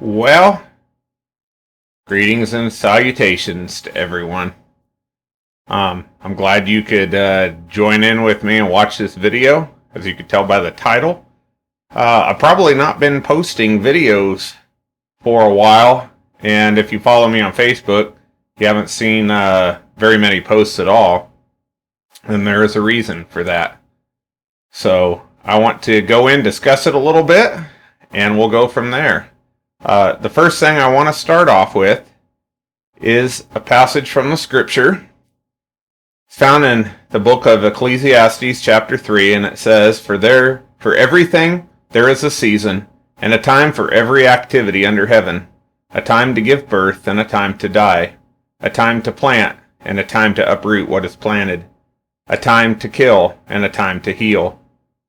Well, greetings and salutations to everyone. I'm glad you could join in with me and watch this video. As you could tell by the title, I've probably not been posting videos for a while, and if you follow me on Facebook, you haven't seen very many posts at all, and there is a reason for that. So I want to go in, discuss it a little bit, and we'll go from there. The first thing I want to start off with is a passage from the scripture. It's found in the book of Ecclesiastes chapter 3, and it says, For everything there is a season, and a time for every activity under heaven, a time to give birth and a time to die, a time to plant and a time to uproot what is planted, a time to kill and a time to heal,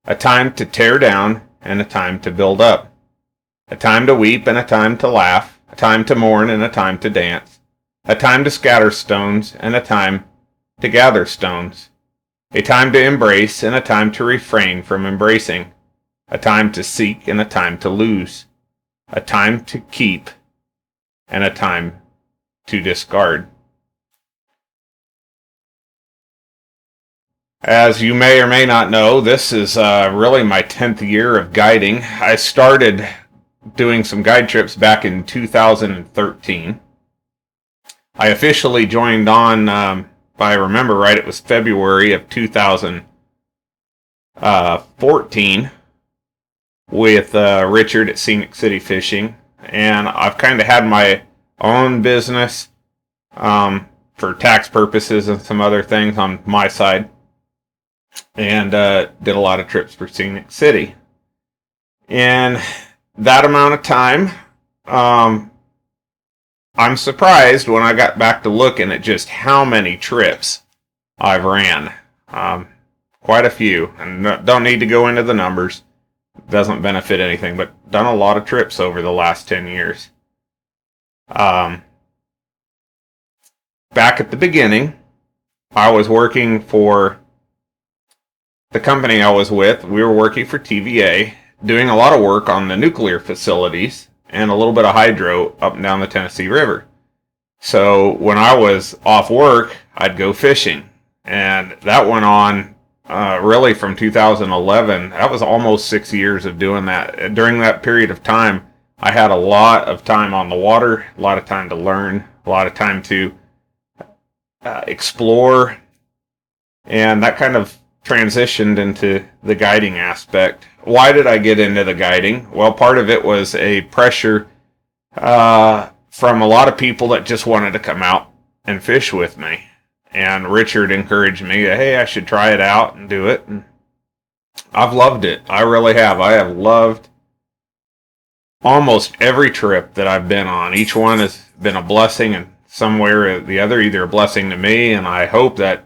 a time to tear down and a time to build up, a time to weep and a time to laugh, a time to mourn and a time to dance, a time to scatter stones and a time to gather stones, a time to embrace and a time to refrain from embracing, a time to seek and a time to lose, a time to keep and a time to discard. As you may or may not know, this is really my 10th year of guiding. I started doing some guide trips back in 2013. I officially joined on, if I remember right, it was February of 2014 with Richard at Scenic City Fishing. And I've kind of had my own business for tax purposes and some other things on my side. And did a lot of trips for Scenic City. And that amount of time, I'm surprised when I got back to looking at just how many trips I've ran. Quite a few, and don't need to go into the numbers. Doesn't benefit anything, but done a lot of trips over the last 10 years. Back at the beginning, I was working for the company I was with. We were working for TVA, doing a lot of work on the nuclear facilities and a little bit of hydro up and down the Tennessee River. So when I was off work, I'd go fishing. And that went on really from 2011. That was almost 6 years of doing that. During that period of time, I had a lot of time on the water, a lot of time to learn, a lot of time to explore, and that kind of transitioned into the guiding aspect. Why did I get into the guiding? Well, part of it was a pressure from a lot of people that just wanted to come out and fish with me. And Richard encouraged me, hey, I should try it out and do it. And I've loved it. I really have. I have loved almost every trip that I've been on. Each one has been a blessing in some way or the other, either a blessing to me, and I hope that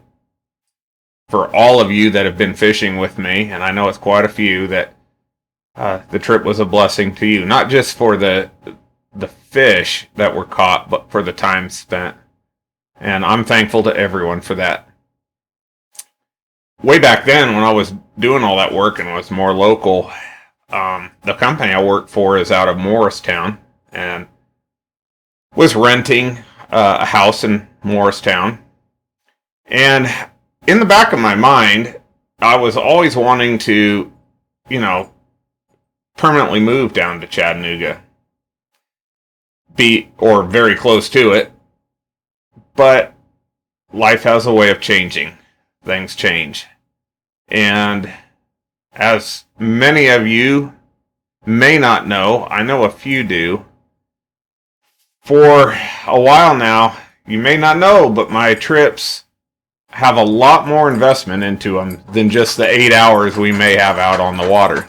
for all of you that have been fishing with me, and I know it's quite a few, that the trip was a blessing to you. Not just for the fish that were caught, but for the time spent. And I'm thankful to everyone for that. Way back then, when I was doing all that work and was more local, the company I worked for is out of Morristown, and was renting a house in Morristown. And in the back of my mind, I was always wanting to, permanently move down to Chattanooga. Or very close to it. But life has a way of changing. Things change. And as many of you may not know, I know a few do, for a while now, you may not know, but my trips have a lot more investment into them than just the 8 hours we may have out on the water.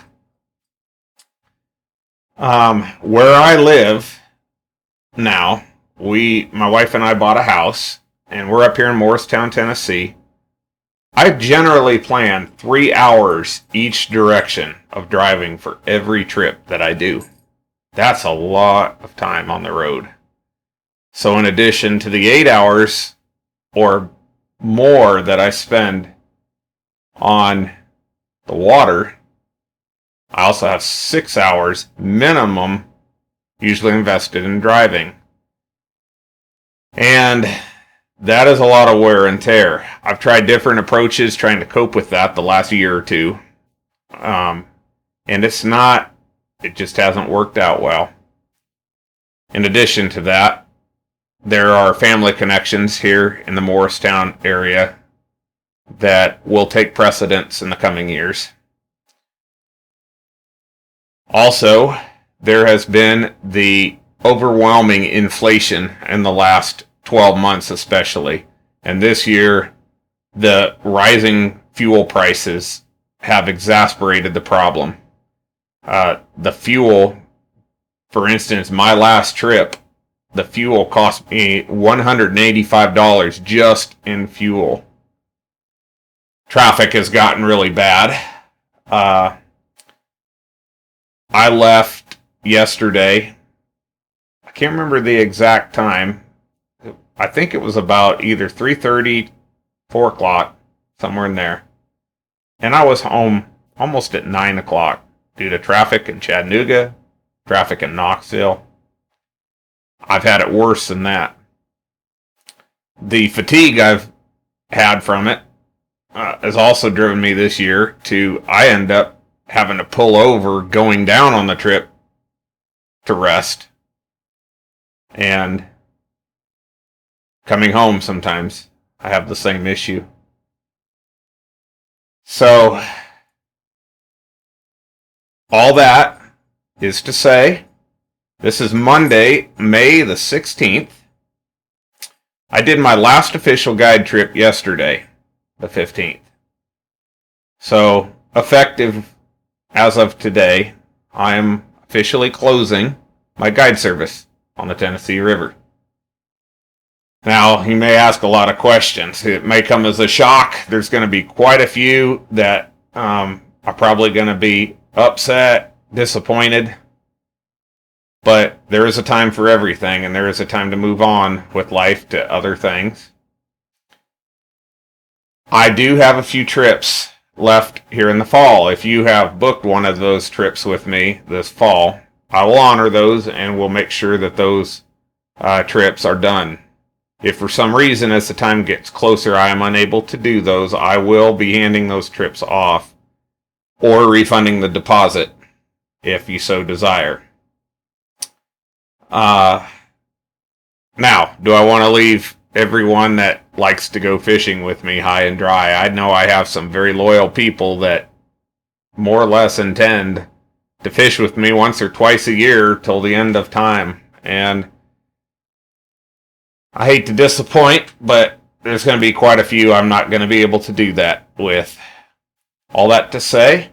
Where I live now, my wife and I bought a house, and we're up here in Morristown, Tennessee. I generally plan 3 hours each direction of driving for every trip that I do. That's a lot of time on the road. So in addition to the 8 hours or more that I spend on the water, I also have 6 hours minimum usually invested in driving. And that is a lot of wear and tear. I've tried different approaches trying to cope with that the last year or two. And it just hasn't worked out well. In addition to that, there are family connections here in the Morristown area that will take precedence in the coming years. Also, there has been the overwhelming inflation in the last 12 months especially. And this year, the rising fuel prices have exacerbated the problem. The fuel, for instance, my last trip, the fuel cost me $185 just in fuel. Traffic has gotten really bad. I left yesterday. I can't remember the exact time. I think it was about either 3:30, 4 o'clock, somewhere in there. And I was home almost at 9 o'clock due to traffic in Chattanooga, traffic in Knoxville. I've had it worse than that. The fatigue I've had from it has also driven me this year to, I end up having to pull over going down on the trip to rest. And coming home sometimes, I have the same issue. So, all that is to say, this is Monday, May the 16th. I did my last official guide trip yesterday, the 15th. So, effective as of today, I am officially closing my guide service on the Tennessee River. Now, you may ask a lot of questions. It may come as a shock. There's going to be quite a few that are probably going to be upset, disappointed. But there is a time for everything, and there is a time to move on with life to other things. I do have a few trips left here in the fall. If you have booked one of those trips with me this fall, I will honor those and we'll make sure that those trips are done. If for some reason as the time gets closer I am unable to do those, I will be handing those trips off or refunding the deposit if you so desire. Now, do I want to leave everyone that likes to go fishing with me high and dry? I know I have some very loyal people that more or less intend to fish with me once or twice a year till the end of time. And I hate to disappoint, but there's going to be quite a few I'm not going to be able to do that with. All that to say,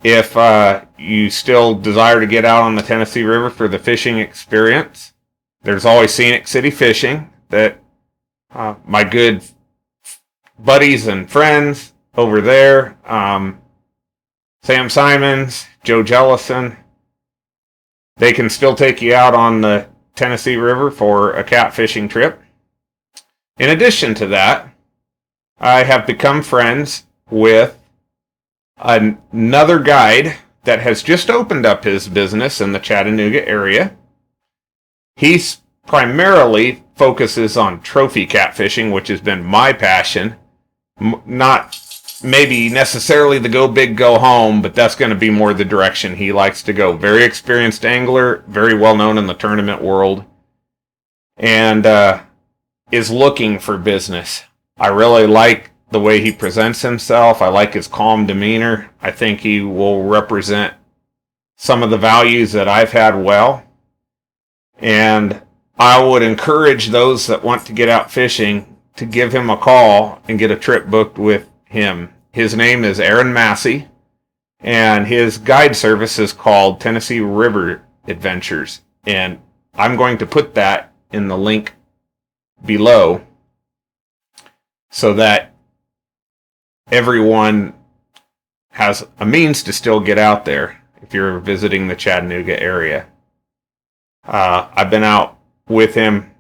if you still desire to get out on the Tennessee River for the fishing experience, there's always Scenic City Fishing that my good buddies and friends over there, Sam Simons, Joe Jellison, they can still take you out on the Tennessee River for a catfishing trip. In addition to that, I have become friends with another guide that has just opened up his business in the Chattanooga area. He primarily focuses on trophy catfishing, which has been my passion. Not maybe necessarily the go big, go home, but that's going to be more the direction he likes to go. Very experienced angler, very well known in the tournament world, and is looking for business. I really like the way he presents himself. I like his calm demeanor. I think he will represent some of the values that I've had well. And I would encourage those that want to get out fishing to give him a call and get a trip booked with him. His name is Aaron Massey, and his guide service is called Tennessee River Adventures. And I'm going to put that in the link below so that everyone has a means to still get out there if you're visiting the Chattanooga area. I've been out with him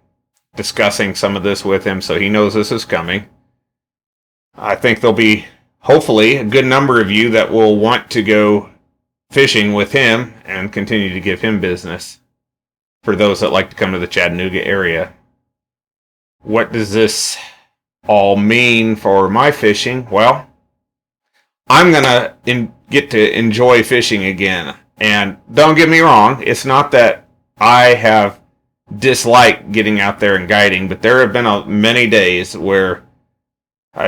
discussing some of this with him, so he knows this is coming. I think there'll be hopefully a good number of you that will want to go fishing with him and continue to give him business. for those that like to come to the Chattanooga area. What does this all mean for my fishing? Well, I'm going to get to enjoy fishing again. And don't get me wrong, it's not that I have disliked getting out there and guiding, but there have been many days where,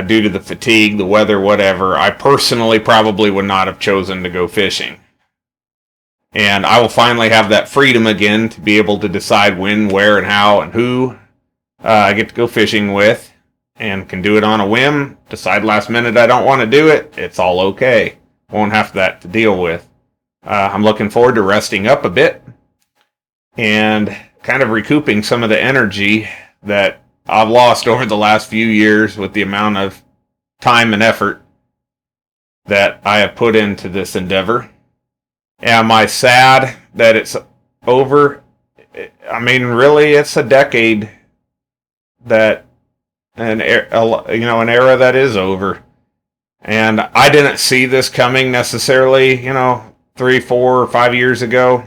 due to the fatigue, the weather, whatever, I personally probably would not have chosen to go fishing. And I will finally have that freedom again to be able to decide when, where, and how, and who I get to go fishing with, and can do it on a whim. Decide last minute I don't want to do it. It's all okay. Won't have that to deal with. I'm looking forward to resting up a bit and kind of recouping some of the energy that I've lost over the last few years with the amount of time and effort that I have put into this endeavor. Am I sad that it's over? I mean, really, it's a decade that an era that is over. And I didn't see this coming necessarily, 3, 4, or 5 years ago.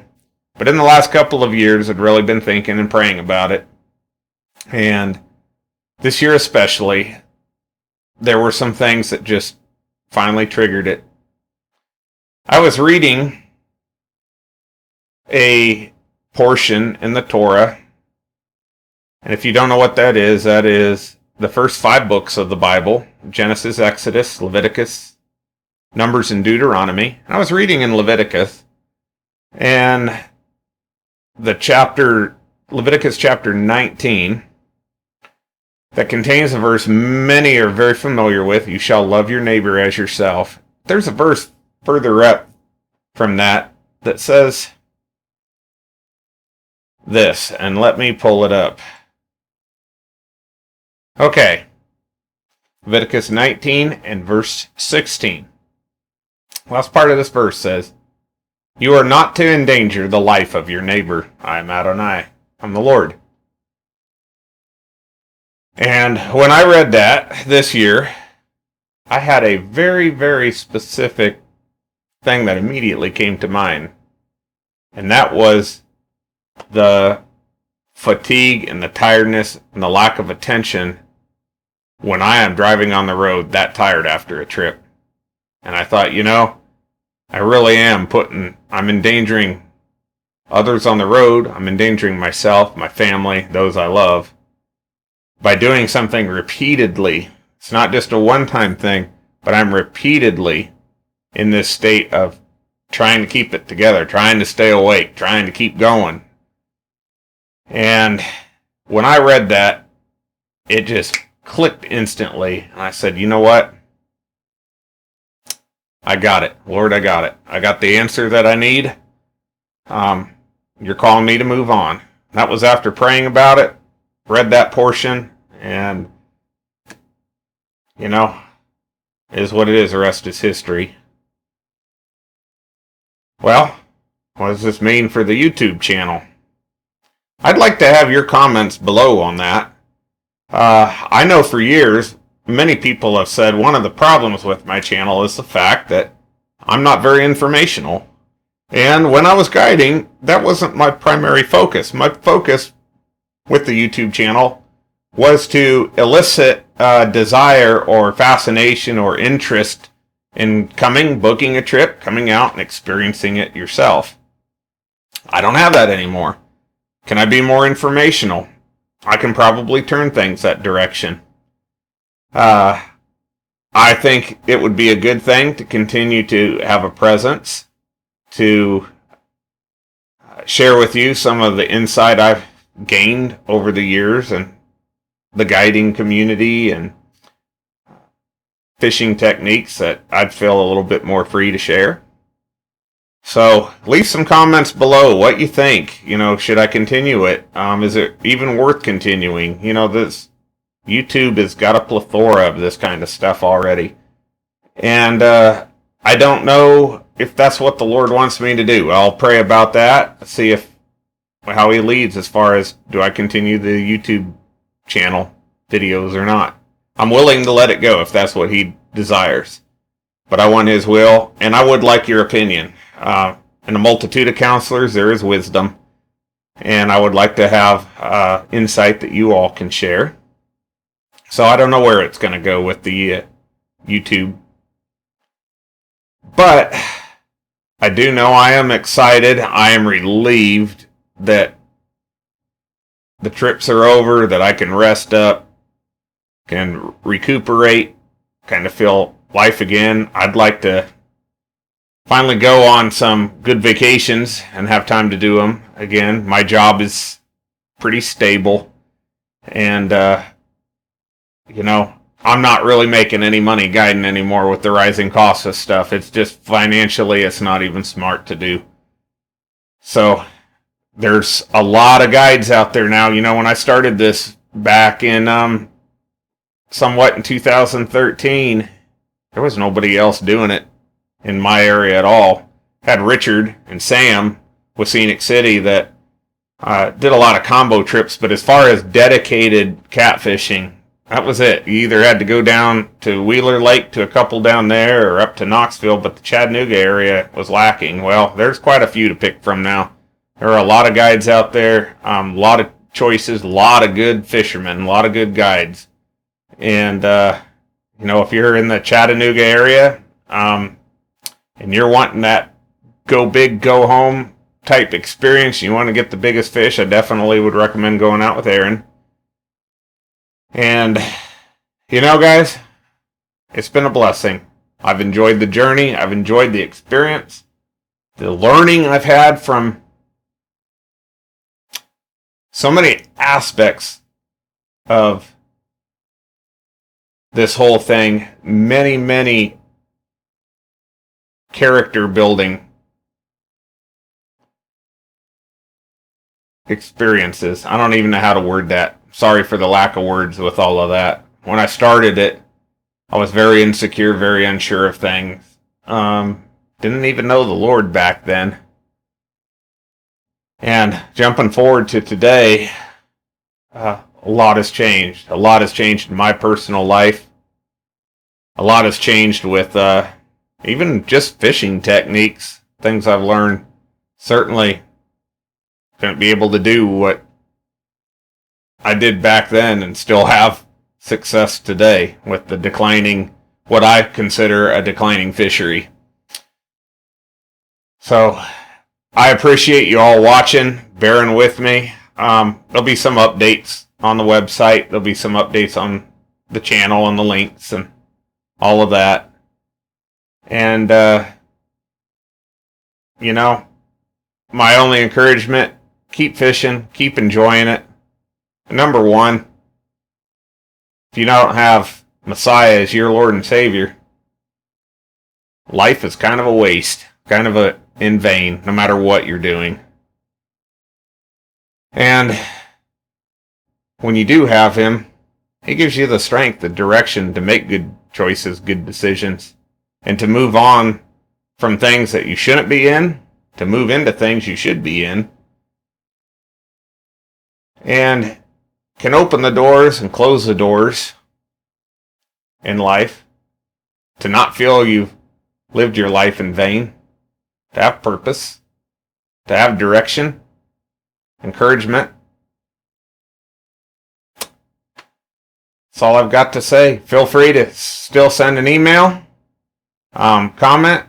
But in the last couple of years, I'd really been thinking and praying about it. And this year especially, there were some things that just finally triggered it. I was reading a portion in the Torah. And if you don't know what that is the first 5 books of the Bible: Genesis, Exodus, Leviticus, Numbers, and Deuteronomy. And I was reading in Leviticus, and Leviticus chapter 19, that contains a verse many are very familiar with: you shall love your neighbor as yourself. There's a verse further up from that says this, and let me pull it up. Okay, Leviticus 19 and verse 16. Last part of this verse says, you are not to endanger the life of your neighbor. I am Adonai. I'm the Lord. And when I read that this year, I had a very, very specific thing that immediately came to mind. And that was the fatigue and the tiredness and the lack of attention when I am driving on the road that tired after a trip. And I thought, I really am I'm endangering others on the road. I'm endangering myself, my family, those I love, by doing something repeatedly. It's not just a one-time thing, but I'm repeatedly in this state of trying to keep it together, trying to stay awake, trying to keep going. And when I read that, it just clicked instantly. And I said, you know what? I got it. Lord, I got it. I got the answer that I need. You're calling me to move on. That was after praying about it, read that portion, and, it is what it is. The rest is history. Well, what does this mean for the YouTube channel? I'd like to have your comments below on that. I know for years, many people have said one of the problems with my channel is the fact that I'm not very informational. And when I was guiding, that wasn't my primary focus. My focus with the YouTube channel was to elicit desire or fascination or interest in booking a trip, coming out and experiencing it yourself. I don't have that anymore. Can I be more informational? I can probably turn things that direction. I think it would be a good thing to continue to have a presence, to share with you some of the insight I've gained over the years and the guiding community and fishing techniques that I'd feel a little bit more free to share. So leave some comments below what you think. Should I continue it? Is it even worth continuing? This YouTube has got a plethora of this kind of stuff already. And I don't know if that's what the Lord wants me to do. I'll pray about that, see how He leads as far as do I continue the YouTube channel videos or not. I'm willing to let it go if that's what He desires. But I want His will, and I would like your opinion. In a multitude of counselors, there is wisdom. and I would like to have insight that you all can share. So I don't know where it's going to go with the YouTube, but I do know I am excited. I am relieved that the trips are over, that I can rest up, can recuperate, kind of feel life again. I'd like to finally go on some good vacations and have time to do them again. My job is pretty stable, and I'm not really making any money guiding anymore with the rising costs of stuff. It's just financially, it's not even smart to do. So there's a lot of guides out there now. When I started this back in somewhat in 2013, there was nobody else doing it in my area at all. Had Richard and Sam with Scenic City that did a lot of combo trips, but as far as dedicated catfishing, that was it. You either had to go down to Wheeler Lake to a couple down there or up to Knoxville, but the Chattanooga area was lacking. Well, there's quite a few to pick from now. There are a lot of guides out there, a lot of choices, a lot of good fishermen, a lot of good guides. And, if you're in the Chattanooga area and you're wanting that go big, go home type experience, you want to get the biggest fish, I definitely would recommend going out with Aaron. And, guys, it's been a blessing. I've enjoyed the journey. I've enjoyed the experience, the learning I've had from so many aspects of this whole thing. Many, many character building experiences. I don't even know how to word that. Sorry for the lack of words with all of that. When I started it, I was very insecure, very unsure of things. Didn't even know the Lord back then. And jumping forward to today, a lot has changed. A lot has changed in my personal life. A lot has changed with even just fishing techniques, things I've learned. Certainly couldn't be able to do what I did back then and still have success today with the declining, what I consider a declining fishery. So I appreciate you all watching, bearing with me. There'll be some updates on the website. There'll be some updates on the channel and the links and all of that. And, my only encouragement, keep fishing, keep enjoying it. Number one, if you don't have Messiah as your Lord and Savior, life is kind of a waste, kind of in vain, no matter what you're doing. And when you do have Him, He gives you the strength, the direction to make good choices, good decisions, and to move on from things that you shouldn't be in, to move into things you should be in. And can open the doors and close the doors in life, to not feel you've lived your life in vain, to have purpose, to have direction, encouragement. That's all I've got to say. Feel free to still send an email, comment.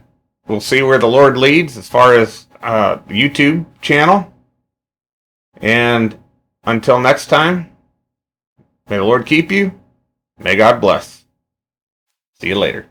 We'll see where the Lord leads as far as the YouTube channel. And until next time, may the Lord keep you. May God bless. See you later.